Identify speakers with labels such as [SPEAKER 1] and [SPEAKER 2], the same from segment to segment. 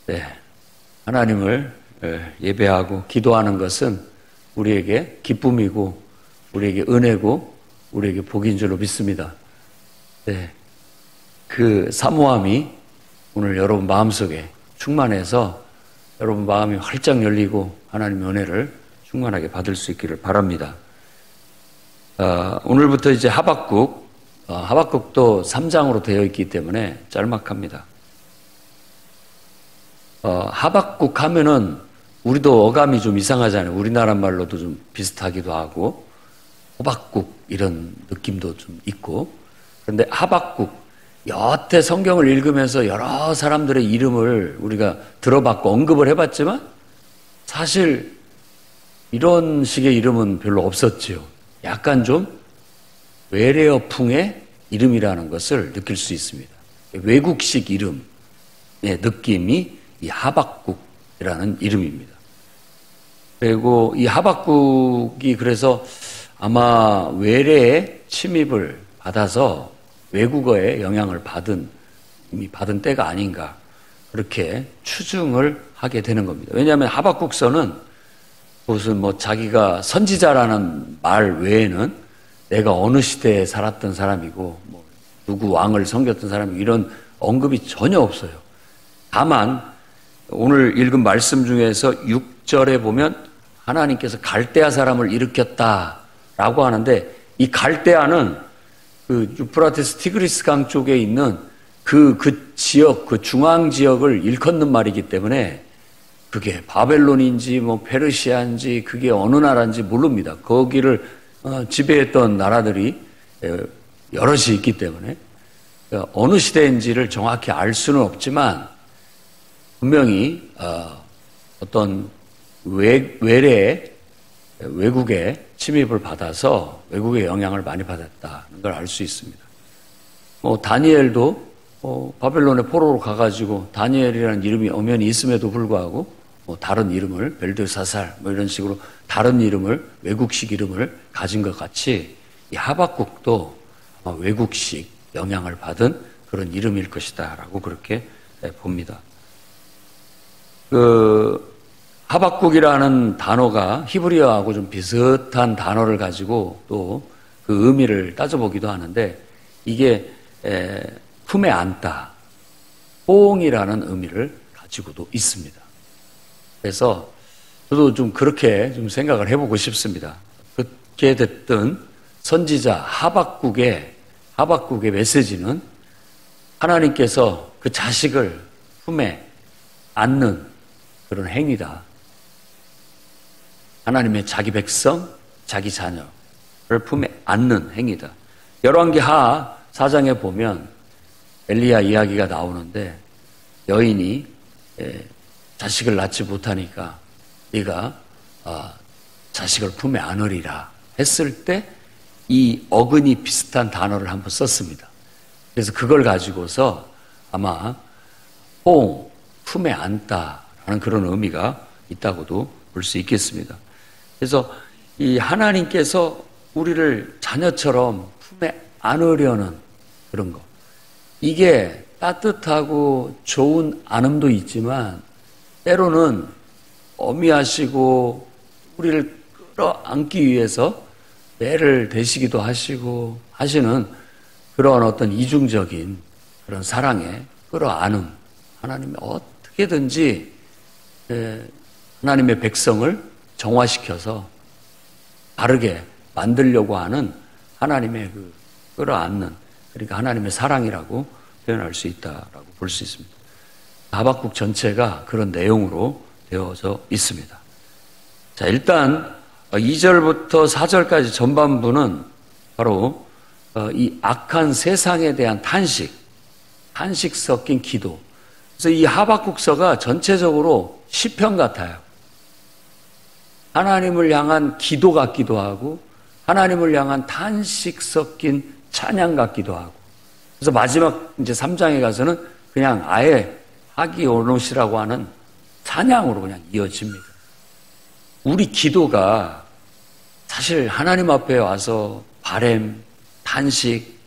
[SPEAKER 1] 네, 하나님을 예배하고 기도하는 것은 우리에게 기쁨이고 우리에게 은혜고 우리에게 복인 줄로 믿습니다. 네, 그 사모함이 오늘 여러분 마음속에 충만해서 여러분 마음이 활짝 열리고 하나님의 은혜를 충만하게 받을 수 있기를 바랍니다. 오늘부터 이제 하박국도 3장으로 되어 있기 때문에 짤막합니다. 하박국 하면은 우리도 어감이 좀 이상하잖아요. 우리나라 말로도 좀 비슷하기도 하고 호박국 이런 느낌도 좀 있고. 그런데 하박국, 여태 성경을 읽으면서 여러 사람들의 이름을 우리가 들어봤고 언급을 해봤지만 사실 이런 식의 이름은 별로 없었지요. 약간 좀 외래어풍의 이름이라는 것을 느낄 수 있습니다. 외국식 이름의 느낌이 이 하박국이라는 이름입니다. 그리고 이 하박국이 그래서 아마 외래의 침입을 받아서 외국어의 영향을 이미 받은 때가 아닌가 그렇게 추정을 하게 되는 겁니다. 왜냐하면 하박국서는 무슨 자기가 선지자라는 말 외에는 내가 어느 시대에 살았던 사람이고 누구 왕을 섬겼던 사람이고 이런 언급이 전혀 없어요. 다만 오늘 읽은 말씀 중에서 6절에 보면 하나님께서 갈대아 사람을 일으켰다라고 하는데 이 갈대아는 그 유프라테스 티그리스 강 쪽에 있는 그 지역, 그 중앙 지역을 일컫는 말이기 때문에 그게 바벨론인지 페르시아인지 그게 어느 나라인지 모릅니다. 거기를 지배했던 나라들이 여럿이 있기 때문에 어느 시대인지를 정확히 알 수는 없지만 분명히 어떤 외국의 침입을 받아서 외국의 영향을 많이 받았다는 걸 알 수 있습니다. 다니엘도 바벨론의 포로로 가가지고 다니엘이라는 이름이 엄연히 있음에도 불구하고 다른 이름을 벨드사살 이런 식으로 다른 이름을 외국식 이름을 가진 것 같이 이 하박국도 외국식 영향을 받은 그런 이름일 것이다라고 그렇게 봅니다. 하박국이라는 단어가 히브리어하고 좀 비슷한 단어를 가지고 또 그 의미를 따져보기도 하는데 이게 품에 안다, 포옹이라는 의미를 가지고도 있습니다. 그래서 저도 좀 그렇게 좀 생각을 해보고 싶습니다. 그렇게 됐든 선지자 하박국의 메시지는 하나님께서 그 자식을 품에 안는 그런 행위다. 하나님의 자기 백성, 자기 자녀를 품에 안는 행위다. 열왕기하 4장에 보면 엘리야 이야기가 나오는데 여인이 자식을 낳지 못하니까 네가 자식을 품에 안으리라 했을 때 이 어근이 비슷한 단어를 한번 썼습니다. 그래서 그걸 가지고서 아마 품에 안다라는 그런 의미가 있다고도 볼 수 있겠습니다. 그래서 이 하나님께서 우리를 자녀처럼 품에 안으려는 그런 거, 이게 따뜻하고 좋은 안음도 있지만 때로는 어미하시고 우리를 끌어안기 위해서 매를 대시기도 하시고 하시는 그런 어떤 이중적인 그런 사랑의 끌어안음, 하나님이 어떻게든지 하나님의 백성을 정화시켜서 바르게 만들려고 하는 하나님의 그 끌어안는, 그러니까 하나님의 사랑이라고 표현할 수 있다라고 볼 수 있습니다. 하박국 전체가 그런 내용으로 되어져 있습니다. 자, 일단 2절부터 4절까지 전반부는 바로 이 악한 세상에 대한 탄식 섞인 기도. 그래서 이 하박국서가 전체적으로 시편 같아요. 하나님을 향한 기도 같기도 하고 하나님을 향한 탄식 섞인 찬양 같기도 하고. 그래서 마지막 이제 3장에 가서는 그냥 아예 하기오롯이라고 하는 찬양으로 그냥 이어집니다. 우리 기도가 사실 하나님 앞에 와서 바램, 탄식,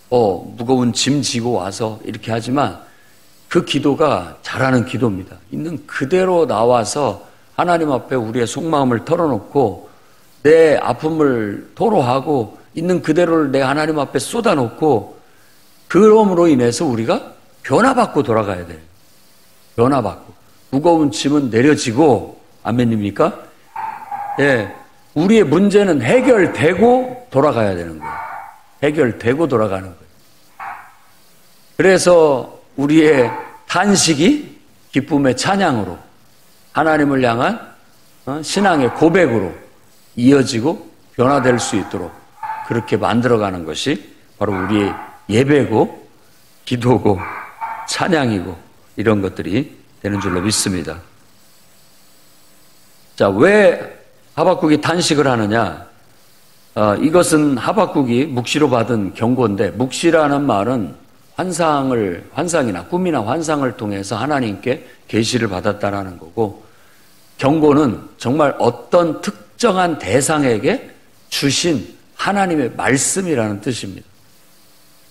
[SPEAKER 1] 무거운 짐 지고 와서 이렇게 하지만 그 기도가 잘하는 기도입니다. 있는 그대로 나와서 하나님 앞에 우리의 속마음을 털어놓고 내 아픔을 토로하고 있는 그대로를 내 하나님 앞에 쏟아놓고 그럼으로 인해서 우리가 변화받고 돌아가야 돼요. 변화받고. 무거운 짐은 내려지고, 아멘입니까? 예. 우리의 문제는 해결되고 돌아가야 되는 거예요. 해결되고 돌아가는 거예요. 그래서 우리의 탄식이 기쁨의 찬양으로 하나님을 향한 신앙의 고백으로 이어지고 변화될 수 있도록 그렇게 만들어가는 것이 바로 우리의 예배고 기도고 찬양이고 이런 것들이 되는 줄로 믿습니다. 자, 왜 하박국이 탄식을 하느냐? 이것은 하박국이 묵시로 받은 경고인데, 묵시라는 말은 환상이나 꿈이나 환상을 통해서 하나님께 계시를 받았다라는 거고, 경고는 정말 어떤 특정한 대상에게 주신 하나님의 말씀이라는 뜻입니다.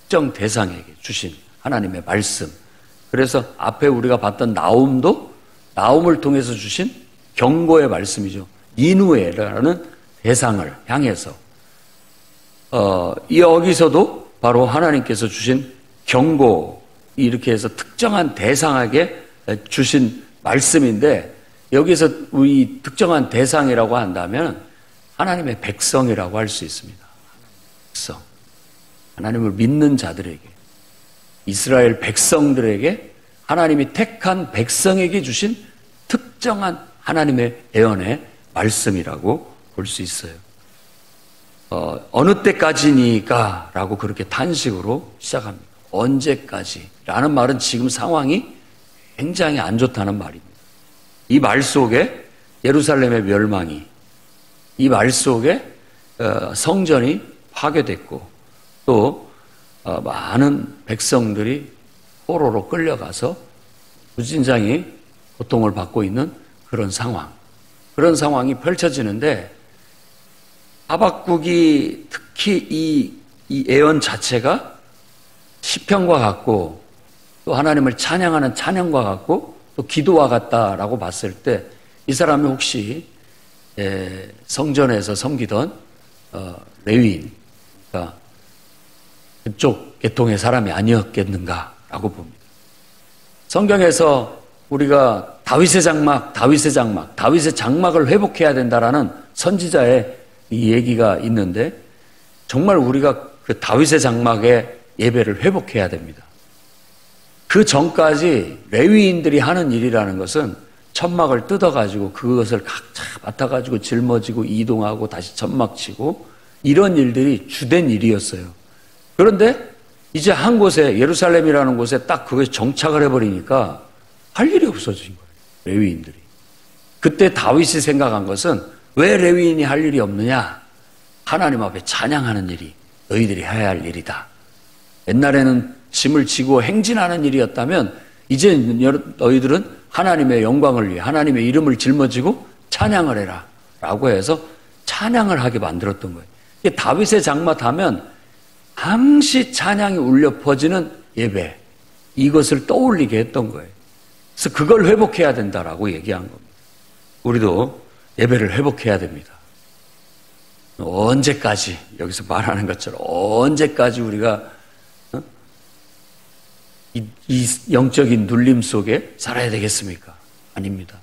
[SPEAKER 1] 특정 대상에게 주신 하나님의 말씀. 그래서 앞에 우리가 봤던 나움을 통해서 주신 경고의 말씀이죠. 니누에라는 대상을 향해서 여기서도 바로 하나님께서 주신 경고, 이렇게 해서 특정한 대상에게 주신 말씀인데, 여기서 이 특정한 대상이라고 한다면 하나님의 백성이라고 할 수 있습니다. 백성. 하나님을 믿는 자들에게, 이스라엘 백성들에게, 하나님이 택한 백성에게 주신 특정한 하나님의 예언의 말씀이라고 볼 수 있어요. 어느 때까지니까 라고 그렇게 탄식으로 시작합니다. 언제까지? 라는 말은 지금 상황이 굉장히 안 좋다는 말입니다. 이 말 속에 예루살렘의 멸망이, 이 말 속에 성전이 파괴됐고, 또 많은 백성들이 포로로 끌려가서 무진장이 고통을 받고 있는 그런 상황이 펼쳐지는데, 하박국이 특히 이 예언 자체가 시편과 같고, 또 하나님을 찬양하는 찬양과 같고, 또 기도와 같다라고 봤을 때, 이 사람이 혹시 성전에서 섬기던 레위인, 그러니까 그쪽 계통의 사람이 아니었겠는가라고 봅니다. 성경에서 우리가 다윗의 장막을 회복해야 된다라는 선지자의 이 얘기가 있는데, 정말 우리가 그 다윗의 장막의 예배를 회복해야 됩니다. 그 전까지 레위인들이 하는 일이라는 것은 천막을 뜯어가지고 그것을 각자 맡아가지고 짊어지고 이동하고 다시 천막 치고 이런 일들이 주된 일이었어요. 그런데 이제 한 곳에, 예루살렘이라는 곳에 딱 그것이 정착을 해버리니까 할 일이 없어진 거예요. 레위인들이. 그때 다윗이 생각한 것은, 왜 레위인이 할 일이 없느냐? 하나님 앞에 찬양하는 일이 너희들이 해야 할 일이다. 옛날에는 짐을 지고 행진하는 일이었다면 이제 너희들은 하나님의 영광을 위해 하나님의 이름을 짊어지고 찬양을 해라 라고 해서 찬양을 하게 만들었던 거예요. 다윗의 장막 하면 항시 찬양이 울려 퍼지는 예배, 이것을 떠올리게 했던 거예요. 그래서 그걸 회복해야 된다라고 얘기한 겁니다. 우리도 예배를 회복해야 됩니다. 언제까지, 여기서 말하는 것처럼 언제까지 우리가 이 영적인 눌림 속에 살아야 되겠습니까? 아닙니다.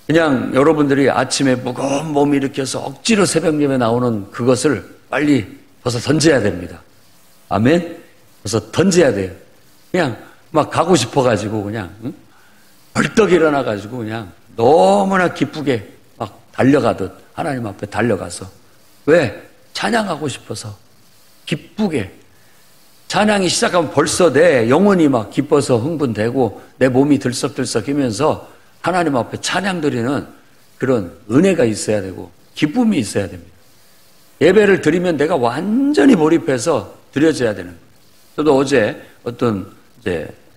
[SPEAKER 1] 그냥 여러분들이 아침에 무거운 몸 일으켜서 억지로 새벽 예배 나오는 그것을 빨리 벗어 던져야 됩니다. 아멘? 벗어 던져야 돼요. 그냥 막 가고 싶어가지고 그냥 벌떡 일어나가지고 그냥 너무나 기쁘게 막 달려가듯 하나님 앞에 달려가서, 왜? 찬양하고 싶어서 기쁘게. 찬양이 시작하면 벌써 내 영혼이 막 기뻐서 흥분되고 내 몸이 들썩들썩이면서 하나님 앞에 찬양 드리는 그런 은혜가 있어야 되고 기쁨이 있어야 됩니다. 예배를 드리면 내가 완전히 몰입해서 드려져야 되는 거예요. 저도 어제 어떤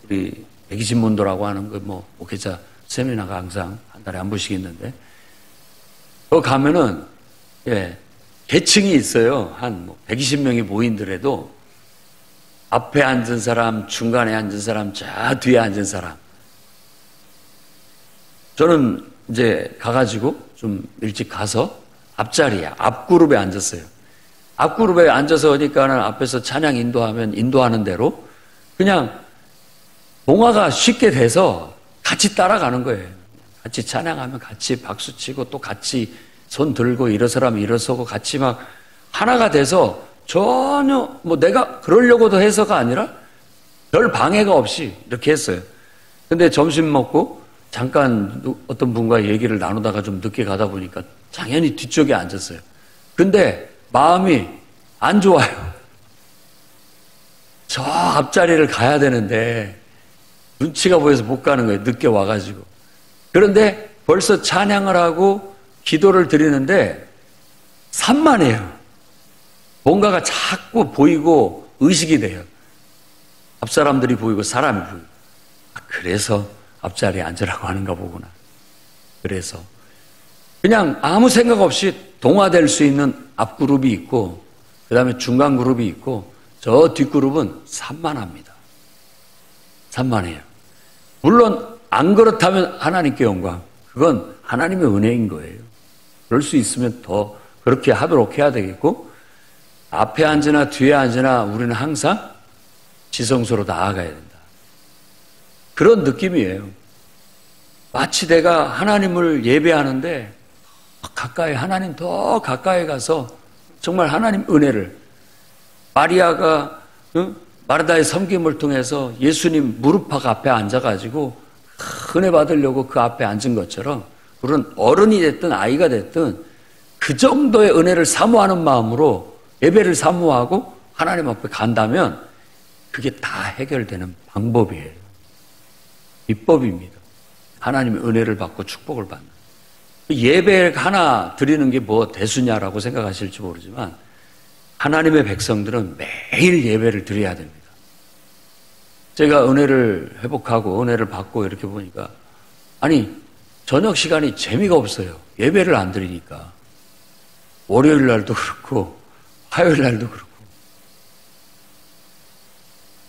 [SPEAKER 1] 우리 백이신문도라고 하는 목회자 세미나가 항상 한 달에 한 번씩 있는데, 거기 가면은 계층이 있어요. 한 120명이 모인더라도 앞에 앉은 사람, 중간에 앉은 사람, 저 뒤에 앉은 사람. 저는 이제 가가지고 좀 일찍 가서 앞자리에, 앞그룹에 앉았어요. 앞그룹에 앉아서 오니까는 앞에서 찬양 인도하면 인도하는 대로 그냥 동화가 쉽게 돼서 같이 따라가는 거예요. 같이 찬양하면 같이 박수치고 또 같이 손 들고 일어서라면 일어서고 같이 막 하나가 돼서 전혀 뭐 내가 그러려고도 해서가 아니라 별 방해가 없이 이렇게 했어요. 근데 점심 먹고 잠깐 어떤 분과 얘기를 나누다가 좀 늦게 가다 보니까 당연히 뒤쪽에 앉았어요. 근데 마음이 안 좋아요. 저 앞자리를 가야 되는데 눈치가 보여서 못 가는 거예요. 늦게 와가지고. 그런데 벌써 찬양을 하고 기도를 드리는데 산만해요. 뭔가가 자꾸 보이고 의식이 돼요. 앞사람들이 보이고 사람이 보이고. 그래서 앞자리에 앉으라고 하는가 보구나. 그래서 그냥 아무 생각 없이 동화될 수 있는 앞그룹이 있고 그 다음에 중간 그룹이 있고 저 뒷그룹은 산만합니다. 산만해요. 물론 안 그렇다면 하나님께 영광. 그건 하나님의 은혜인 거예요. 그럴 수 있으면 더 그렇게 하도록 해야 되겠고 앞에 앉으나 뒤에 앉으나 우리는 항상 지성소로 나아가야 된다. 그런 느낌이에요. 마치 내가 하나님을 예배하는데 가까이 하나님 더 가까이 가서 정말 하나님 은혜를 마리아가 마르다의 섬김을 통해서 예수님 무릎팍 앞에 앉아가지고 은혜 받으려고 그 앞에 앉은 것처럼 우리는 어른이 됐든 아이가 됐든 그 정도의 은혜를 사모하는 마음으로 예배를 사모하고 하나님 앞에 간다면 그게 다 해결되는 방법이에요. 비법입니다. 하나님의 은혜를 받고 축복을 받는. 예배 하나 드리는 게 뭐 대수냐라고 생각하실지 모르지만 하나님의 백성들은 매일 예배를 드려야 됩니다. 제가 은혜를 회복하고 은혜를 받고 이렇게 보니까 아니 저녁 시간이 재미가 없어요. 예배를 안 드리니까. 월요일 날도 그렇고 화요일 날도 그렇고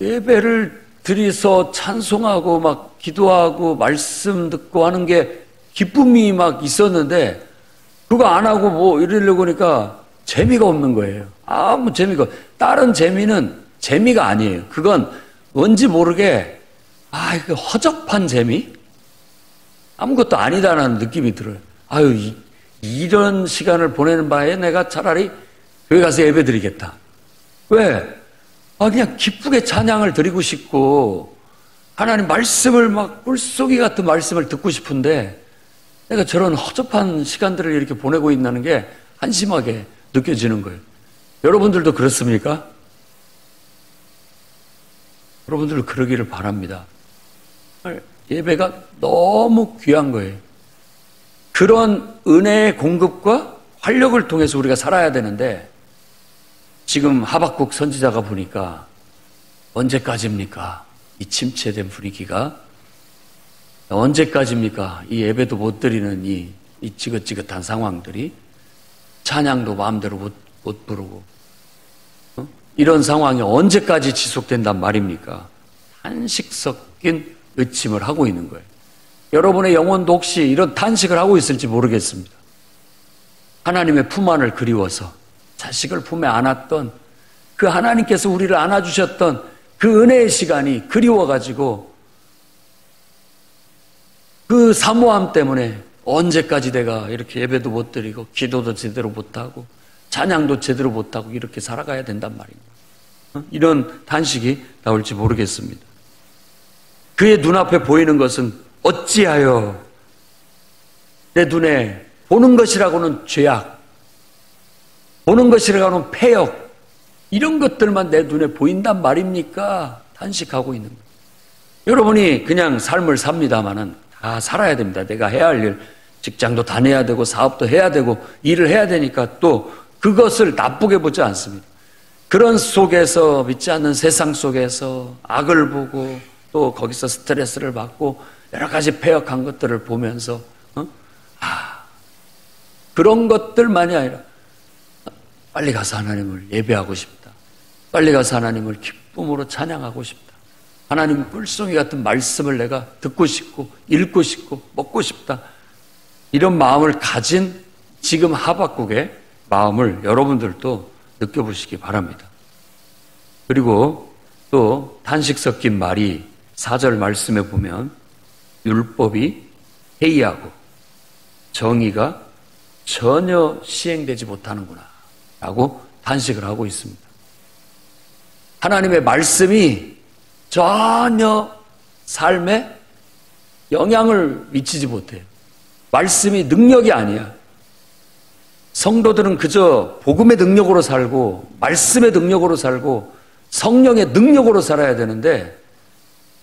[SPEAKER 1] 예배를 드려서 찬송하고 막 기도하고 말씀 듣고 하는 게 기쁨이 막 있었는데 그거 안 하고 뭐 이러려고 하니까 재미가 없는 거예요. 아무 재미가 다른 재미는 재미가 아니에요. 그건 뭔지 모르게 이거 허접한 재미? 아무것도 아니다라는 느낌이 들어요. 이런 시간을 보내는 바에 내가 차라리 교회 가서 예배 드리겠다. 왜? 그냥 기쁘게 찬양을 드리고 싶고 하나님 말씀을 막 꿀쏘기 같은 말씀을 듣고 싶은데 내가 저런 허접한 시간들을 이렇게 보내고 있다는 게 한심하게 느껴지는 거예요. 여러분들도 그렇습니까? 여러분들도 그러기를 바랍니다. 예배가 너무 귀한 거예요. 그런 은혜의 공급과 활력을 통해서 우리가 살아야 되는데 지금 하박국 선지자가 보니까 언제까지입니까? 이 침체된 분위기가 언제까지입니까? 이 예배도 못 드리는 이 지긋지긋한 상황들이 찬양도 마음대로 못 부르고 이런 상황이 언제까지 지속된단 말입니까? 탄식 섞인 의침을 하고 있는 거예요. 여러분의 영혼도 혹시 이런 탄식을 하고 있을지 모르겠습니다. 하나님의 품 안을 그리워서 자식을 품에 안았던 그 하나님께서 우리를 안아주셨던 그 은혜의 시간이 그리워가지고 그 사모함 때문에 언제까지 내가 이렇게 예배도 못 드리고 기도도 제대로 못하고 찬양도 제대로 못하고 이렇게 살아가야 된단 말입니다. 이런 탄식이 나올지 모르겠습니다. 그의 눈앞에 보이는 것은 어찌하여 내 눈에 보는 것이라고는 죄악, 보는 것이라고는 폐역, 이런 것들만 내 눈에 보인단 말입니까? 탄식하고 있는 거예요. 여러분이 그냥 삶을 삽니다마는 다 살아야 됩니다. 내가 해야 할 일, 직장도 다녀야 되고 사업도 해야 되고 일을 해야 되니까 또 그것을 나쁘게 보지 않습니다. 그런 속에서 믿지 않는 세상 속에서 악을 보고 또 거기서 스트레스를 받고 여러 가지 폐역한 것들을 보면서 그런 것들만이 아니라 빨리 가서 하나님을 예배하고 싶다. 빨리 가서 하나님을 기쁨으로 찬양하고 싶다. 하나님 꿀송이 같은 말씀을 내가 듣고 싶고 읽고 싶고 먹고 싶다. 이런 마음을 가진 지금 하박국의 마음을 여러분들도 느껴보시기 바랍니다. 그리고 또 탄식 섞인 말이 4절 말씀에 보면 율법이 해이하고 정의가 전혀 시행되지 못하는구나 라고 탄식을 하고 있습니다. 하나님의 말씀이 전혀 삶에 영향을 미치지 못해요. 말씀이 능력이 아니야. 성도들은 그저 복음의 능력으로 살고 말씀의 능력으로 살고 성령의 능력으로 살아야 되는데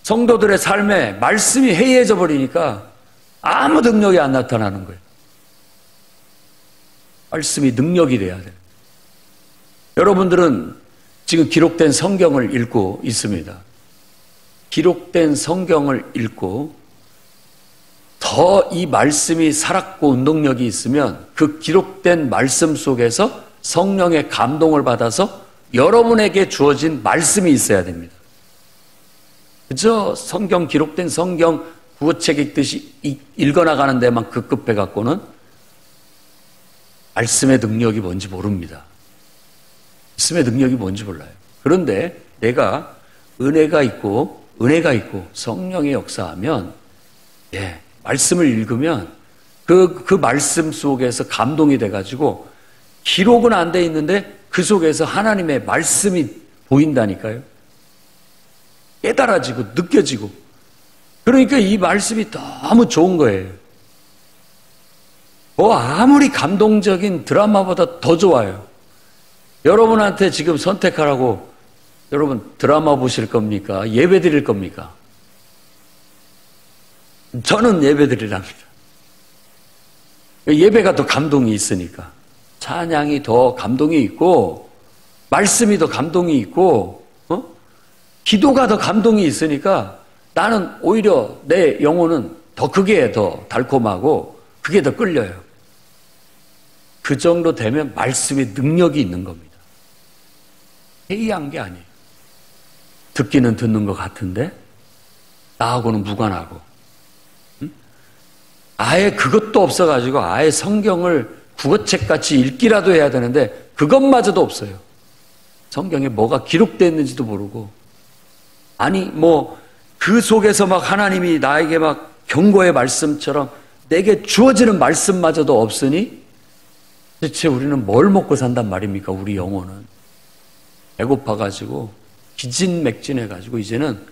[SPEAKER 1] 성도들의 삶에 말씀이 해이해져 버리니까 아무 능력이 안 나타나는 거예요. 말씀이 능력이 돼야 돼요. 여러분들은 지금 기록된 성경을 읽고 있습니다. 기록된 성경을 읽고 더 이 말씀이 살았고 운동력이 있으면 그 기록된 말씀 속에서 성령의 감동을 받아서 여러분에게 주어진 말씀이 있어야 됩니다. 그저 성경 기록된 성경 구어책 읽듯이 읽어나가는 데만 급급해 갖고는 말씀의 능력이 뭔지 모릅니다. 말씀의 능력이 뭔지 몰라요. 그런데 내가 은혜가 있고 성령의 역사하면 말씀을 읽으면 그 말씀 속에서 감동이 돼가지고 기록은 안 돼 있는데 그 속에서 하나님의 말씀이 보인다니까요. 깨달아지고 느껴지고 그러니까 이 말씀이 너무 좋은 거예요. 아무리 감동적인 드라마보다 더 좋아요. 여러분한테 지금 선택하라고 여러분 드라마 보실 겁니까? 예배 드릴 겁니까? 저는 예배 드리랍니다. 예배가 더 감동이 있으니까. 찬양이 더 감동이 있고 말씀이 더 감동이 있고 기도가 더 감동이 있으니까 나는 오히려 내 영혼은 더 그게 더 달콤하고 그게 더 끌려요. 그 정도 되면 말씀의 능력이 있는 겁니다. 해이한 게 아니에요. 듣기는 듣는 것 같은데 나하고는 무관하고 아예 그것도 없어가지고 아예 성경을 국어책같이 읽기라도 해야 되는데 그것마저도 없어요. 성경에 뭐가 기록되어 있는지도 모르고 아니 그 속에서 막 하나님이 나에게 막 경고의 말씀처럼 내게 주어지는 말씀마저도 없으니 도대체 우리는 뭘 먹고 산단 말입니까? 우리 영혼은 배고파가지고 기진맥진해가지고 이제는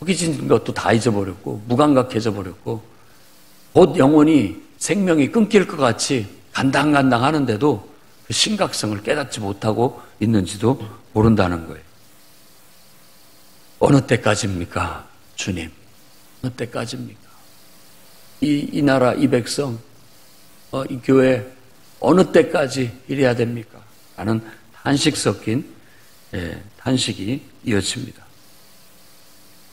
[SPEAKER 1] 허기진 것도 다 잊어버렸고 무감각해져 버렸고 곧 영혼이 생명이 끊길 것 같이 간당간당 하는데도 그 심각성을 깨닫지 못하고 있는지도 모른다는 거예요. 어느 때까지입니까? 주님. 어느 때까지입니까? 이 나라, 이 백성, 이 교회 어느 때까지 이래야 됩니까? 라는 탄식 섞인 탄식이 이어집니다.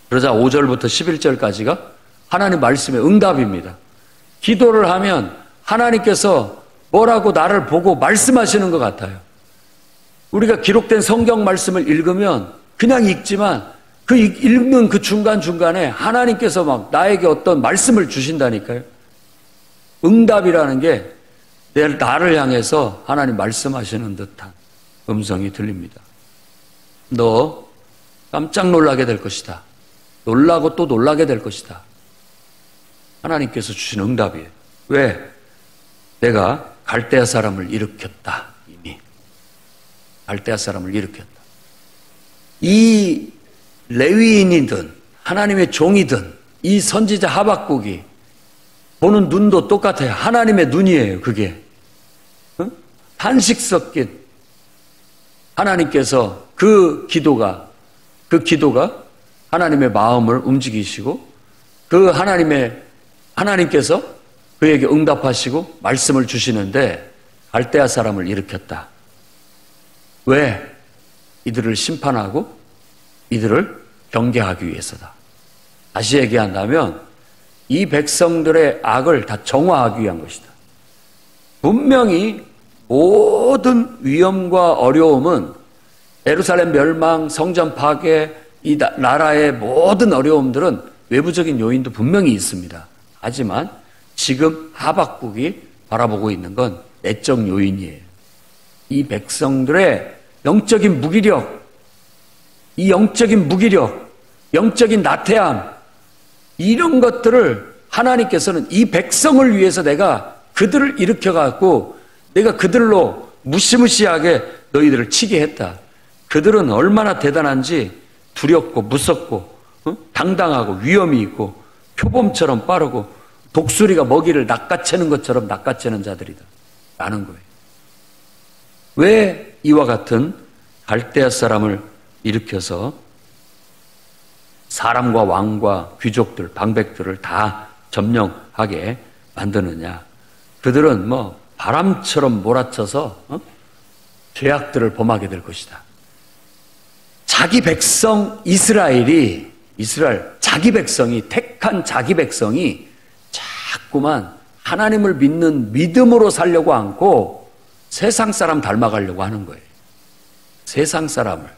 [SPEAKER 1] 그러자 5절부터 11절까지가 하나님 말씀의 응답입니다. 기도를 하면 하나님께서 뭐라고 나를 보고 말씀하시는 것 같아요. 우리가 기록된 성경 말씀을 읽으면 그냥 읽지만 그 읽는 그 중간중간에 하나님께서 막 나에게 어떤 말씀을 주신다니까요. 응답이라는 게 나를 향해서 하나님 말씀하시는 듯한 음성이 들립니다. 너 깜짝 놀라게 될 것이다. 놀라고 또 놀라게 될 것이다. 하나님께서 주신 응답이에요. 왜? 내가 갈대아 사람을 일으켰다. 이미. 갈대아 사람을 일으켰다. 이 레위인이든 하나님의 종이든 이 선지자 하박국이 보는 눈도 똑같아요. 하나님의 눈이에요. 그게. 탄식 섞인 하나님께서 그 기도가 하나님의 마음을 움직이시고 그 하나님께서 그에게 응답하시고 말씀을 주시는데 갈대아 사람을 일으켰다. 왜? 이들을 심판하고 이들을 경계하기 위해서다. 다시 얘기한다면 이 백성들의 악을 다 정화하기 위한 것이다. 분명히 모든 위험과 어려움은 예루살렘 멸망, 성전 파괴, 이 나라의 모든 어려움들은 외부적인 요인도 분명히 있습니다. 하지만 지금 하박국이 바라보고 있는 건 내적 요인이에요. 이 백성들의 영적인 무기력, 이 영적인 무기력, 영적인 나태함, 이런 것들을 하나님께서는 이 백성을 위해서 내가 그들을 일으켜갖고 내가 그들로 무시무시하게 너희들을 치게 했다. 그들은 얼마나 대단한지 두렵고 무섭고 당당하고 위험이 있고 표범처럼 빠르고 독수리가 먹이를 낚아채는 것처럼 낚아채는 자들이다 라는 거예요. 왜 이와 같은 갈대아 사람을 일으켜서 사람과 왕과 귀족들, 방백들을 다 점령하게 만드느냐. 그들은 바람처럼 몰아쳐서 죄악들을 범하게 될 것이다. 자기 백성 이스라엘, 자기 백성이, 택한 자기 백성이 자꾸만 하나님을 믿는 믿음으로 살려고 않고 세상 사람 닮아가려고 하는 거예요. 세상 사람을,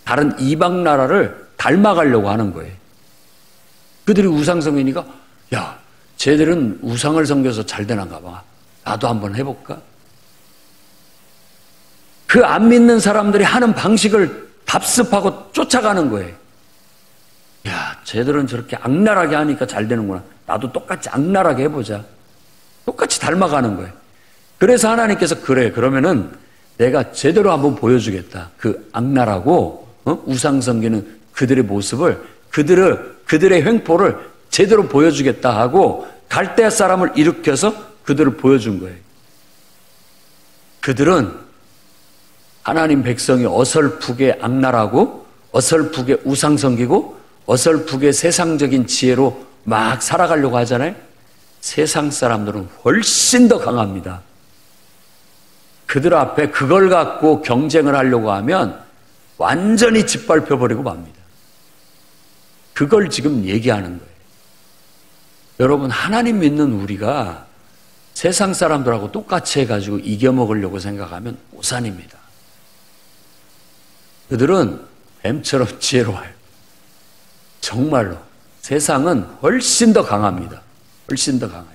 [SPEAKER 1] 다른 이방 나라를 닮아가려고 하는 거예요. 그들이 우상성이니까 야, 쟤들은 우상을 섬겨서 잘 되는가 봐. 나도 한번 해볼까? 그 안 믿는 사람들이 하는 방식을 답습하고 쫓아가는 거예요. 야, 쟤들은 저렇게 악랄하게 하니까 잘 되는구나. 나도 똑같이 악랄하게 해보자. 똑같이 닮아가는 거예요. 그래서 하나님께서 그래, 그러면은 내가 제대로 한번 보여주겠다. 그 악랄하고 우상 섬기는 그들의 모습을, 그들의 횡포를 제대로 보여주겠다 하고 갈대아 사람을 일으켜서 그들을 보여준 거예요. 그들은 하나님 백성이 어설프게 악랄하고 어설프게 우상 섬기고 어설프게 세상적인 지혜로 막 살아가려고 하잖아요. 세상 사람들은 훨씬 더 강합니다. 그들 앞에 그걸 갖고 경쟁을 하려고 하면 완전히 짓밟혀버리고 맙니다. 그걸 지금 얘기하는 거예요. 여러분, 하나님 믿는 우리가 세상 사람들하고 똑같이 해가지고 이겨먹으려고 생각하면 오산입니다. 그들은 뱀처럼 지혜로워요. 정말로 세상은 훨씬 더 강합니다. 훨씬 더 강해요.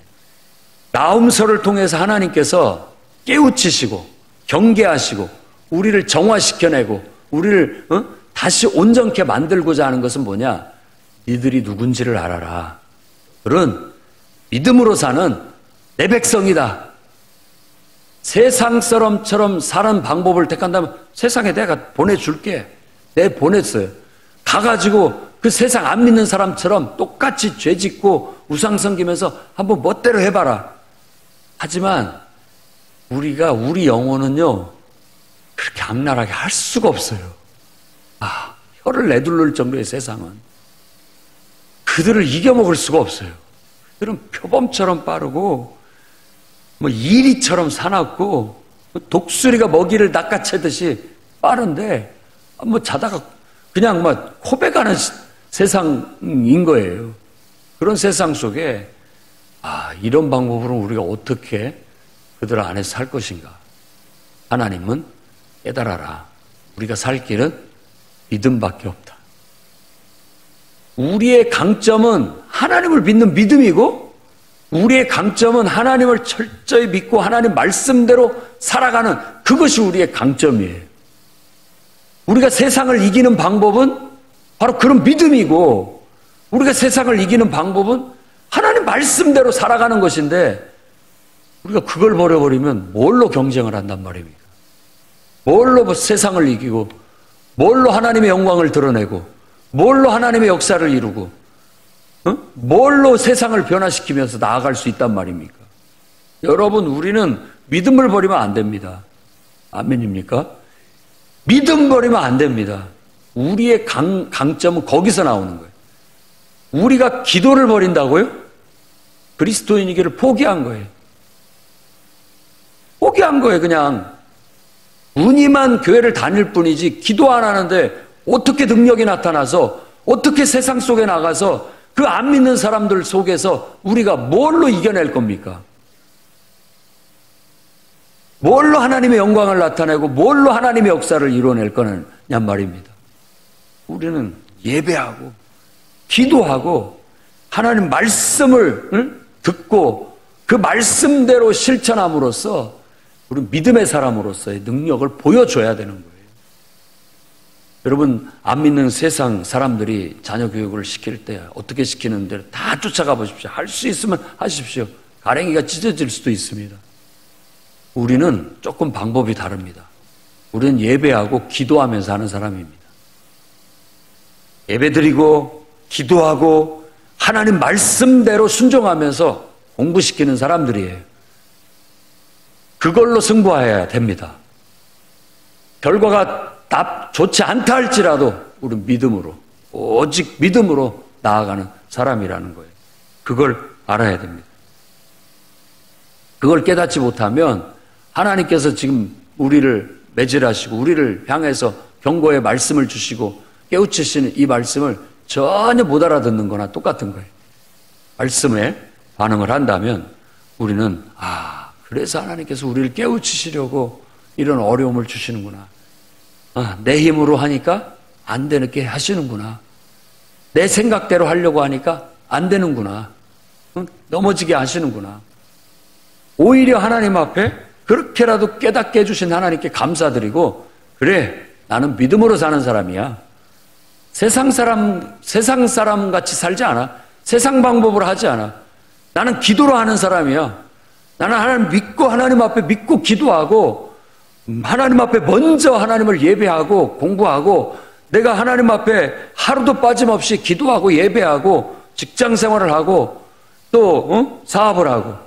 [SPEAKER 1] 나훔서를 통해서 하나님께서 깨우치시고 경계하시고 우리를 정화시켜내고 우리를 다시 온전케 만들고자 하는 것은 뭐냐? 니들이 누군지를 알아라. 그들은 믿음으로 사는 내 백성이다. 세상 사람처럼 사는 방법을 택한다면 세상에 내가 보내줄게. 내가 보냈어요. 가가지고 그 세상 안 믿는 사람처럼 똑같이 죄 짓고 우상 섬기면서 한번 멋대로 해봐라. 하지만 우리 영혼은요, 그렇게 악랄하게 할 수가 없어요. 혀를 내둘를 정도의 세상은. 그들을 이겨먹을 수가 없어요. 그들은 표범처럼 빠르고, 이리처럼 사납고, 독수리가 먹이를 낚아채듯이 빠른데, 자다가 그냥 코베가는 세상인 거예요. 그런 세상 속에, 이런 방법으로 우리가 어떻게 그들 안에서 살 것인가? 하나님은 깨달아라. 우리가 살 길은 믿음밖에 없다. 우리의 강점은 하나님을 믿는 믿음이고 우리의 강점은 하나님을 철저히 믿고 하나님 말씀대로 살아가는 그것이 우리의 강점이에요. 우리가 세상을 이기는 방법은 바로 그런 믿음이고 우리가 세상을 이기는 방법은 하나님 말씀대로 살아가는 것인데 우리가 그걸 버려버리면 뭘로 경쟁을 한단 말입니까? 뭘로 세상을 이기고 뭘로 하나님의 영광을 드러내고 뭘로 하나님의 역사를 이루고 뭘로 세상을 변화시키면서 나아갈 수 있단 말입니까? 여러분, 우리는 믿음을 버리면 안 됩니다. 아멘입니까? 믿음 버리면 안 됩니다. 우리의 강점은 거기서 나오는 거예요. 우리가 기도를 버린다고요? 그리스도인이기를 포기한 거예요. 포기한 거예요. 그냥 무늬만 교회를 다닐 뿐이지 기도 안 하는데 어떻게 능력이 나타나서 어떻게 세상 속에 나가서 그 안 믿는 사람들 속에서 우리가 뭘로 이겨낼 겁니까? 뭘로 하나님의 영광을 나타내고 뭘로 하나님의 역사를 이루어낼 거냐는 말입니다. 우리는 예배하고 기도하고 하나님 말씀을 듣고 그 말씀대로 실천함으로써 우리 믿음의 사람으로서의 능력을 보여줘야 되는 거예요. 여러분, 안 믿는 세상 사람들이 자녀 교육을 시킬 때 어떻게 시키는 대로 다 쫓아가 보십시오. 할 수 있으면 하십시오. 가랭이가 찢어질 수도 있습니다. 우리는 조금 방법이 다릅니다. 우리는 예배하고 기도하면서 하는 사람입니다. 예배드리고 기도하고 하나님 말씀대로 순종하면서 공부시키는 사람들이에요. 그걸로 승부해야 됩니다. 결과가 다 좋지 않다 할지라도 우리는 믿음으로, 오직 믿음으로 나아가는 사람이라는 거예요. 그걸 알아야 됩니다. 그걸 깨닫지 못하면 하나님께서 지금 우리를 매질하시고 우리를 향해서 경고의 말씀을 주시고 깨우치시는 이 말씀을 전혀 못 알아듣는 거나 똑같은 거예요. 말씀에 반응을 한다면 우리는 그래서 하나님께서 우리를 깨우치시려고 이런 어려움을 주시는구나. 내 힘으로 하니까 안 되게 하시는구나. 내 생각대로 하려고 하니까 안 되는구나. 넘어지게 하시는구나. 오히려 하나님 앞에 그렇게라도 깨닫게 해주신 하나님께 감사드리고, 그래, 나는 믿음으로 사는 사람이야. 세상 사람 같이 살지 않아. 세상 방법으로 하지 않아. 나는 기도로 하는 사람이야. 나는 하나님 믿고 하나님 앞에 믿고 기도하고 하나님 앞에 먼저 하나님을 예배하고 공부하고 내가 하나님 앞에 하루도 빠짐없이 기도하고 예배하고 직장 생활을 하고 또 사업을 하고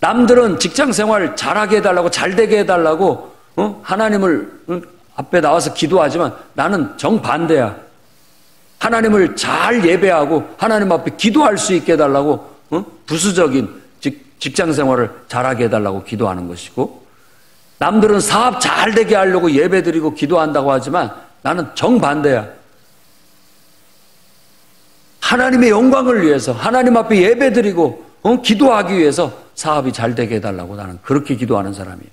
[SPEAKER 1] 남들은 직장 생활 잘하게 해달라고 잘되게 해달라고 하나님을 앞에 나와서 기도하지만 나는 정반대야. 하나님을 잘 예배하고 하나님 앞에 기도할 수 있게 해달라고 부수적인 직장 생활을 잘하게 해달라고 기도하는 것이고, 남들은 사업 잘되게 하려고 예배드리고 기도한다고 하지만 나는 정반대야. 하나님의 영광을 위해서 하나님 앞에 예배드리고 기도하기 위해서 사업이 잘되게 해달라고 나는 그렇게 기도하는 사람이에요.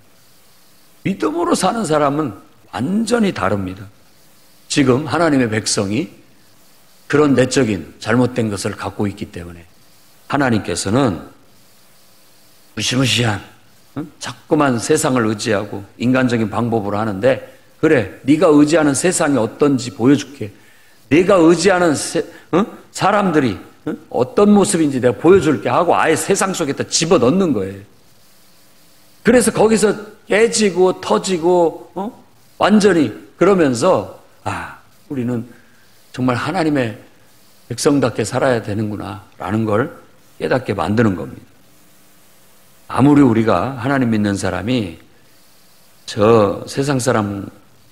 [SPEAKER 1] 믿음으로 사는 사람은 완전히 다릅니다. 지금 하나님의 백성이 그런 내적인 잘못된 것을 갖고 있기 때문에 하나님께서는 무시무시한 자꾸만 세상을 의지하고 인간적인 방법으로 하는데, 그래, 네가 의지하는 세상이 어떤지 보여줄게. 네가 의지하는 사람들이 어떤 모습인지 내가 보여줄게 하고 아예 세상 속에다 집어넣는 거예요. 그래서 거기서 깨지고 터지고 완전히 그러면서 우리는 정말 하나님의 백성답게 살아야 되는구나 라는 걸 깨닫게 만드는 겁니다. 아무리 우리가 하나님 믿는 사람이 저 세상 사람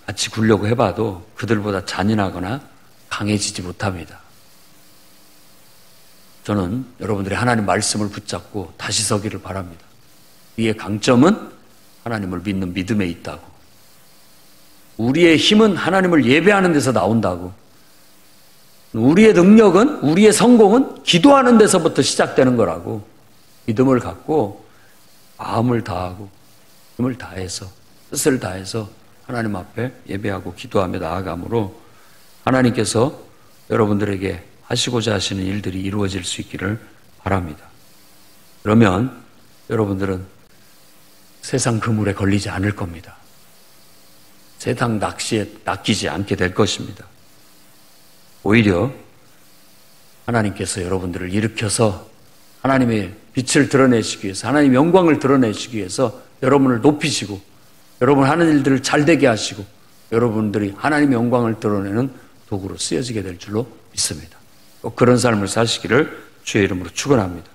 [SPEAKER 1] 같이 굴려고 해봐도 그들보다 잔인하거나 강해지지 못합니다. 저는 여러분들이 하나님 말씀을 붙잡고 다시 서기를 바랍니다. 우리의 강점은 하나님을 믿는 믿음에 있다고. 우리의 힘은 하나님을 예배하는 데서 나온다고. 우리의 능력은, 우리의 성공은 기도하는 데서부터 시작되는 거라고. 믿음을 갖고 마음을 다하고 힘을 다해서 뜻을 다해서 하나님 앞에 예배하고 기도하며 나아감으로 하나님께서 여러분들에게 하시고자 하시는 일들이 이루어질 수 있기를 바랍니다. 그러면 여러분들은 세상 그물에 걸리지 않을 겁니다. 세상 낚시에 낚이지 않게 될 것입니다. 오히려 하나님께서 여러분들을 일으켜서 하나님의 빛을 드러내시기 위해서, 하나님의 영광을 드러내시기 위해서 여러분을 높이시고 여러분 하는 일들을 잘되게 하시고 여러분들이 하나님의 영광을 드러내는 도구로 쓰여지게 될 줄로 믿습니다. 꼭 그런 삶을 사시기를 주의 이름으로 축원합니다.